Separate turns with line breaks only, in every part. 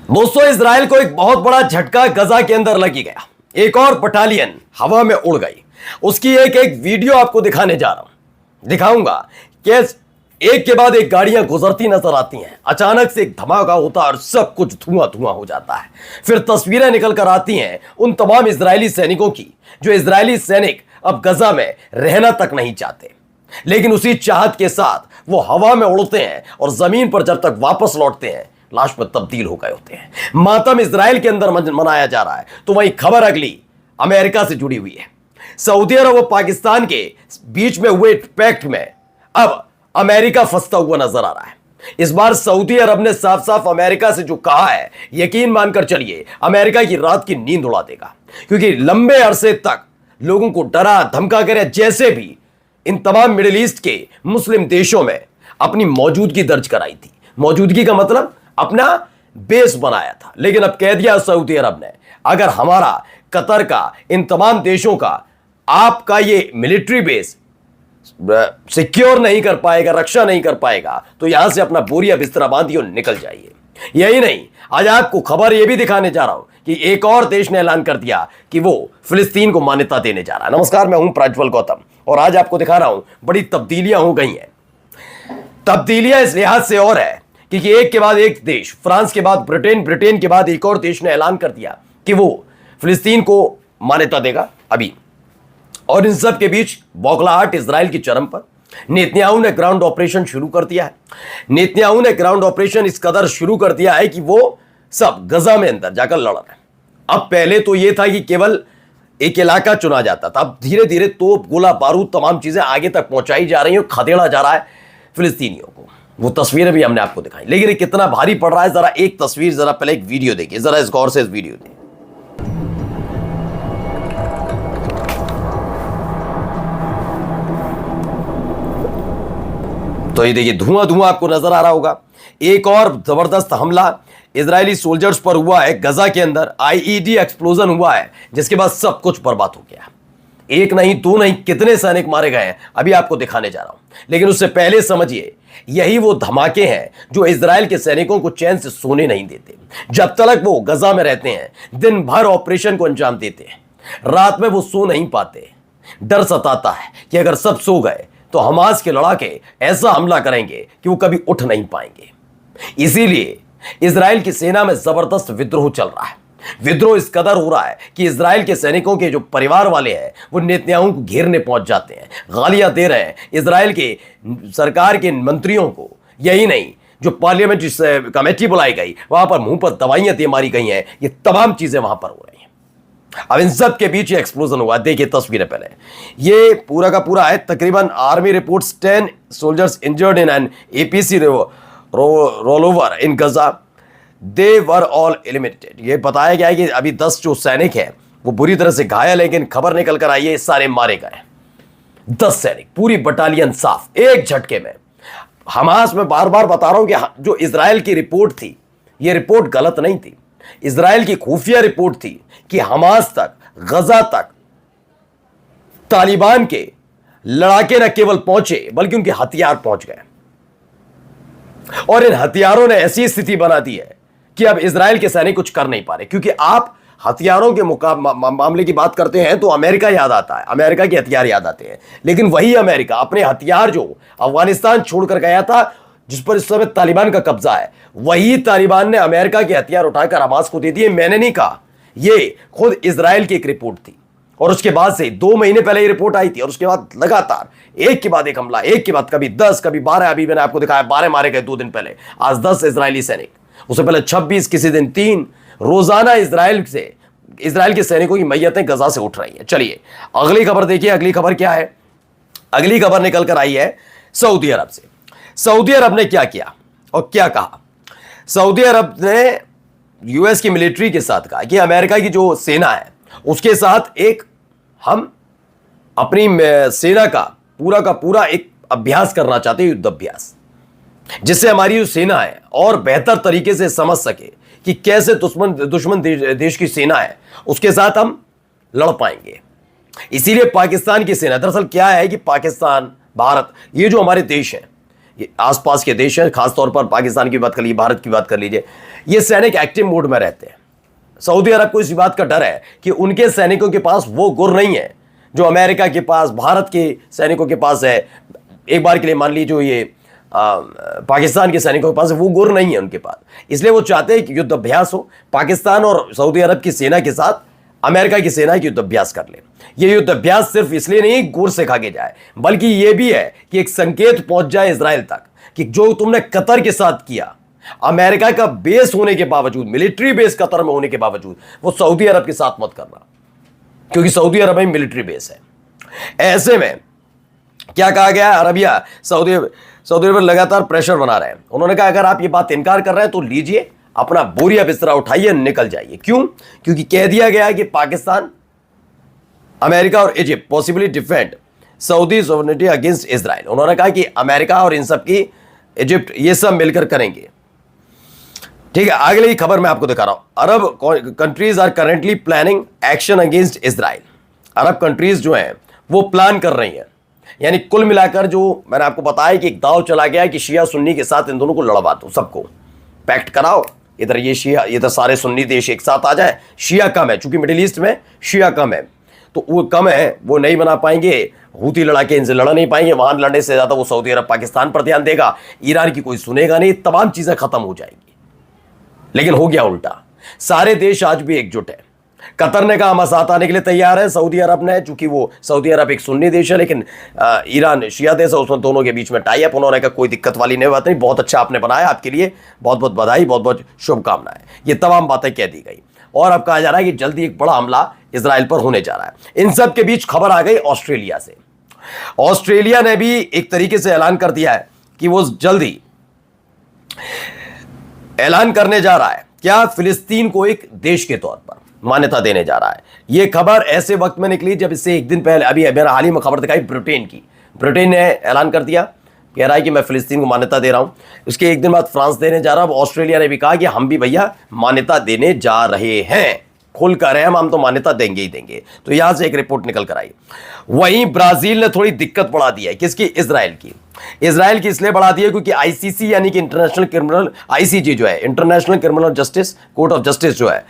दोस्तों, इजराइल को एक बहुत बड़ा झटका गजा के अंदर लगी गया। एक और बटालियन हवा में उड़ गई। उसकी एक एक वीडियो आपको दिखाने जा रहा हूं। दिखाऊंगा कि एक के बाद एक गाड़ियां गुजरती नजर आती हैं, अचानक से एक धमाका होता है और सब कुछ धुआं धुआं हो जाता है। फिर तस्वीरें निकल कर आती हैं उन तमाम इजरायली सैनिकों की, जो इजरायली सैनिक अब गजा में रहना तक नहीं चाहते, लेकिन उसी चाहत के साथ वो हवा में उड़ते हैं और जमीन पर जब तक वापस लौटते हैं लाश में तब्दील हो गए होते हैं। मातम इजराइल के अंदर मनाया जा रहा है, तो वहीं खबर अगली अमेरिका से जुड़ी हुई है। सऊदी अरब और पाकिस्तान के बीच में हुए पैक्ट में अब अमेरिका फंसता हुआ नजर आ रहा है। इस बार सऊदी अरब ने साफ साफ अमेरिका से जो कहा है, यकीन मानकर चलिए अमेरिका की रात की नींद उड़ा देगा, क्योंकि लंबे अरसे तक लोगों को डरा धमका कर जैसे भी इन तमाम मिडिल ईस्ट के मुस्लिम देशों में अपनी मौजूदगी दर्ज कराई थी। मौजूदगी का मतलब अपना बेस बनाया था, लेकिन अब कह दिया सऊदी अरब ने, अगर हमारा कतर का इन तमाम देशों का आपका ये मिलिट्री बेस सिक्योर नहीं कर पाएगा, रक्षा नहीं कर पाएगा, तो यहां से अपना बोरिया बिस्तरा बांधिए और निकल जाइए। यही नहीं, आज आपको खबर यह भी दिखाने जा रहा हूं कि एक और देश ने ऐलान कर दिया कि वो फिलिस्तीन को मान्यता देने जा रहा है। नमस्कार, मैं हूं प्रज्वल गौतम और आज आपको दिखा रहा हूं बड़ी तब्दीलियां हो गई हैं। तब्दीलियां इस लिहाज से और है क्योंकि एक के बाद एक देश, फ्रांस के बाद ब्रिटेन, ब्रिटेन के बाद एक और देश ने ऐलान कर दिया कि वो फिलिस्तीन को मान्यता देगा अभी। और इन सब के बीच बौखलाहट इजराइल की चरम पर। नेतन्याहू ने ग्राउंड ऑपरेशन शुरू कर दिया है। नेतन्याहू ने ग्राउंड ऑपरेशन इस कदर शुरू कर दिया है कि वो सब गजा में अंदर जाकर लड़ रहे हैं। अब पहले तो यह था कि केवल एक इलाका चुना जाता था, अब धीरे धीरे तोप, गोला बारूद, तमाम चीजें आगे तक पहुंचाई जा रही हैं, खदेड़ा जा रहा है फिलिस्तीनियों को। वो तस्वीरें भी हमने आपको दिखाई, लेकिन ये कितना भारी पड़ रहा है, जरा एक तस्वीर, जरा पहले एक वीडियो देखिए, जरा इस गौर से इस वीडियो देखिए। तो ये देखिए धुआं धुआं आपको नजर आ रहा होगा। एक और जबरदस्त हमला इजरायली सोल्जर्स पर हुआ है गजा के अंदर। आईईडी एक्सप्लोजन हुआ है, जिसके बाद सब कुछ बर्बाद हो गया। एक नहीं, दो नहीं, कितने सैनिक मारे गए हैं अभी आपको दिखाने जा रहा हूं। लेकिन उससे पहले समझिए, यही वो धमाके हैं जो इजराइल के सैनिकों को चैन से सोने नहीं देते। जब तक वो गजा में रहते हैं, दिन भर ऑपरेशन को अंजाम देते हैं, रात में वो सो नहीं पाते। डर सताता है कि अगर सब सो गए तो हमास के लड़ाके ऐसा हमला करेंगे कि वो कभी उठ नहीं पाएंगे। इसीलिए इजराइल की सेना में जबरदस्त विद्रोह चल रहा है। विद्रोह इस कदर हो रहा है कि इजराइल के सैनिकों के जो परिवार वाले हैं वो नेतन्याहू को घेरने पहुंच जाते हैं, गालियां दे रहे हैं इजराइल के सरकार के मंत्रियों को। यही नहीं, जो पार्लियामेंट्री कमेटी बुलाई गई वहां पर मुंह पर दवाइयां दे मारी गई हैं। ये तमाम चीजें वहां पर हो रही हैं। अब इन सब के बीच ये एक्सप्लोजन हुआ। देखिए तस्वीरें पहले, ये पूरा का पूरा है। तकरीबन army reports 10 soldiers injured in an APC rollover in Gaza, they were all eliminated. ये बताया गया है कि अभी 10 जो सैनिक हैं वो बुरी तरह से घायल, लेकिन खबर निकल कर आई है सारे मारे गए। 10 सैनिक, पूरी बटालियन साफ एक झटके में। हमास में बार बार बता रहा हूं कि जो इजराइल की रिपोर्ट थी, ये रिपोर्ट गलत नहीं थी। इजराइल की खुफिया रिपोर्ट थी कि हमास तक, गजा तक तालिबान के लड़ाके न केवल पहुंचे बल्कि उनके हथियार पहुंच गए। और इन हथियारों ने ऐसी स्थिति बना दी है कि अब इजराइल के सैनिक कुछ कर नहीं पा रहे। क्योंकि आप हथियारों के मामले की बात करते हैं तो अमेरिका याद आता है, अमेरिका के हथियार याद आते हैं। लेकिन वही अमेरिका अपने हथियार जो अफगानिस्तान छोड़कर गया था, जिस पर इस समय तालिबान का कब्जा है, वही तालिबान ने अमेरिका के हथियार उठाकर हमास को दे दिए। मैंने नहीं कहा, ये खुद इजराइल की एक रिपोर्ट थी। और उसके बाद से 2 महीने पहले ये रिपोर्ट आई थी, और उसके बाद लगातार एक के बाद एक हमला, एक के बाद कभी 10, कभी 12। अभी मैंने आपको दिखाया 12 मारे गए 2 दिन पहले, आज 10 इजरायली सैनिक, उससे पहले 26, किसी दिन 3। रोजाना इजराइल के सैनिकों की मैयतें गजा से उठ रही हैं। चलिए अगली खबर देखिए। अगली खबर क्या है? अगली खबर निकल कर आई है सऊदी अरब से। सऊदी अरब ने क्या किया और क्या कहा? सऊदी अरब ने यूएस की मिलिट्री के साथ कहा कि अमेरिका की जो सेना है उसके साथ एक हम अपनी सेना का पूरा एक अभ्यास करना चाहते हैं, युद्ध अभ्यास, जिससे हमारी जो सेना है और बेहतर तरीके से समझ सके कि कैसे दुश्मन देश की सेना है उसके साथ हम लड़ पाएंगे। इसीलिए पाकिस्तान की सेना, दरअसल क्या है कि पाकिस्तान, भारत, ये जो हमारे देश हैं, ये आसपास के देश हैं, खासतौर पर पाकिस्तान की बात कर लीजिए, भारत की बात कर लीजिए, ये सैनिक एक्टिव मोड में रहते हैं। सऊदी अरब को इस बात का डर है कि उनके सैनिकों के पास वो गुर नहीं है जो अमेरिका के पास, भारत के सैनिकों के पास है। एक बार के लिए मान लीजिए जो ये पाकिस्तान के सैनिकों के पास वो गुर नहीं है उनके पास, इसलिए वो चाहते हैं कि युद्ध अभ्यास हो, पाकिस्तान और सऊदी अरब की सेना के साथ अमेरिका की सेना युद्ध अभ्यास कर ले। ये युद्ध अभ्यास सिर्फ इसलिए नहीं गुर से खा के जाए, बल्कि ये भी है कि एक संकेत पहुंच जाए इजराइल तक कि जो तुमने कतर के साथ किया, अमेरिका का बेस होने के बावजूद, मिलिट्री बेस कतर में होने के बावजूद, वो सऊदी अरब के साथ मत करना, क्योंकि सऊदी अरब में मिलिट्री बेस है। ऐसे में क्या कहा गया, अरबिया सऊदी अरब लगातार प्रेशर बना रहे हैं। उन्होंने कहा अगर आप ये बात इनकार कर रहे हैं तो लीजिए अपना बोरिया बिस्तरा उठाइए, निकल जाइए। क्यों? क्योंकि कह दिया गया है कि पाकिस्तान, अमेरिका और Egypt possibly defend Saudi sovereignty against Israel. उन्होंने कहा कि अमेरिका और इन सब की, इजिप्ट, ये सब मिलकर करेंगे। ठीक है, अगली खबर मैं आपको दिखा रहा हूं। Arab countries are currently planning action against Israel. Arab countries जो हैं वो प्लान कर रही हैं, यानी कुल मिलाकर जो मैंने आपको बताया कि एक दाव चला गया है कि शिया सुन्नी के साथ इन दोनों को लड़वा दो, सबको पैक्ट कराओ, इधर ये शिया, इधर सारे सुन्नी देश एक साथ आ जाए। शिया कम है, चूंकि मिडिल ईस्ट में शिया कम है, तो वो कम है, वो नहीं बना पाएंगे, हूती लड़ा के इनसे लड़ नहीं पाएंगे। वहां लड़ने से ज्यादा वो सऊदी अरब पाकिस्तान पर ध्यान देगा, ईरान की कोई सुनेगा नहीं, तमाम चीजें खत्म हो जाएंगी। लेकिन हो गया उल्टा, सारे देश आज भी एकजुट है। कतर ने कहा हम साथ आने के लिए तैयार है, सऊदी अरब ने, चूंकि वो सऊदी अरब एक सुन्नी देश है लेकिन ईरान शिया देश है, उसमें दोनों के बीच में टाई अप। उन्होंने कहा कोई दिक्कत वाली नहीं, बात नहीं, बहुत अच्छा आपने बनाया, आपके लिए बहुत बहुत बधाई, बहुत बहुत शुभकामनाएं। ये तमाम बातें कह दी गई और अब कहा जा रहा है कि जल्दी एक बड़ा हमला इजराइल पर होने जा रहा है। इन सब के बीच खबर आ गई ऑस्ट्रेलिया से। ऑस्ट्रेलिया ने भी एक तरीके से ऐलान कर दिया है कि वो जल्दी ऐलान करने जा रहा है, क्या, फिलिस्तीन को एक देश के तौर पर मान्यता देने जा रहा है। यह खबर ऐसे वक्त में निकली जब इससे एक दिन पहले, अभी मेरा हाल ही में खबर दिखाई ब्रिटेन की, ब्रिटेन ने ऐलान कर दिया, कह रहा है कि मैं फिलिस्तीन को मान्यता दे रहा हूं। उसके एक दिन बाद फ्रांस देने जा रहा है। ऑस्ट्रेलिया ने भी कहा कि हम भी भैया मान्यता देने जा रहे हैं, खुल कर है, हम तो मान्यता देंगे ही देंगे। तो यहां से एक रिपोर्ट निकल कर आई। वहीं ब्राजील ने थोड़ी दिक्कत बढ़ा दी है, किसकी, इजराइल की। इजराइल की इसलिए बढ़ा दी है क्योंकि आईसीसी यानी कि इंटरनेशनल क्रिमिनल, आईसीजे जो है, international criminal justice court of justice जो है,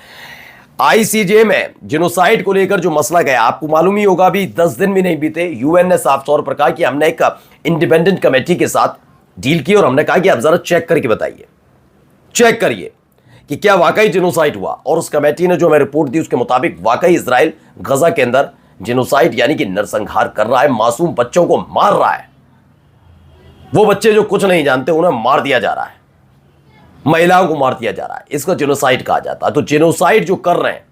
आईसीजे में जिनोसाइड को लेकर जो मसला गया, आपको मालूम ही होगा, अभी 10 दिन भी नहीं बीते, यूएन ने साफ तौर पर कहा कि हमने एक इंडिपेंडेंट कमेटी के साथ डील की और हमने कहा कि आप जरा चेक करके बताइए, चेक करिए कि क्या वाकई जिनोसाइड हुआ। और उस कमेटी ने जो हमें रिपोर्ट दी उसके मुताबिक वाकई इजराइल गजा के अंदर जिनोसाइड यानी कि नरसंहार कर रहा है, मासूम बच्चों को मार रहा है। वो बच्चे जो कुछ नहीं जानते उन्हें मार दिया जा रहा है, महिलाओं को मार दिया जा रहा है, इसको जिनोसाइड कहा जाता है। तो जिनोसाइड जो कर रहे हैं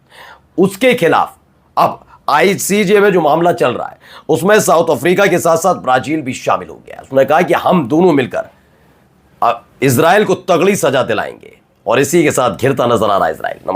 उसके खिलाफ अब आईसीजे में जो मामला चल रहा है उसमें साउथ अफ्रीका के साथ साथ ब्राजील भी शामिल हो गया। उसने कहा कि हम दोनों मिलकर इजराइल को तगड़ी सजा दिलाएंगे और इसी के साथ घिरता नजर आ रहा है इजराइल। नमस्कार।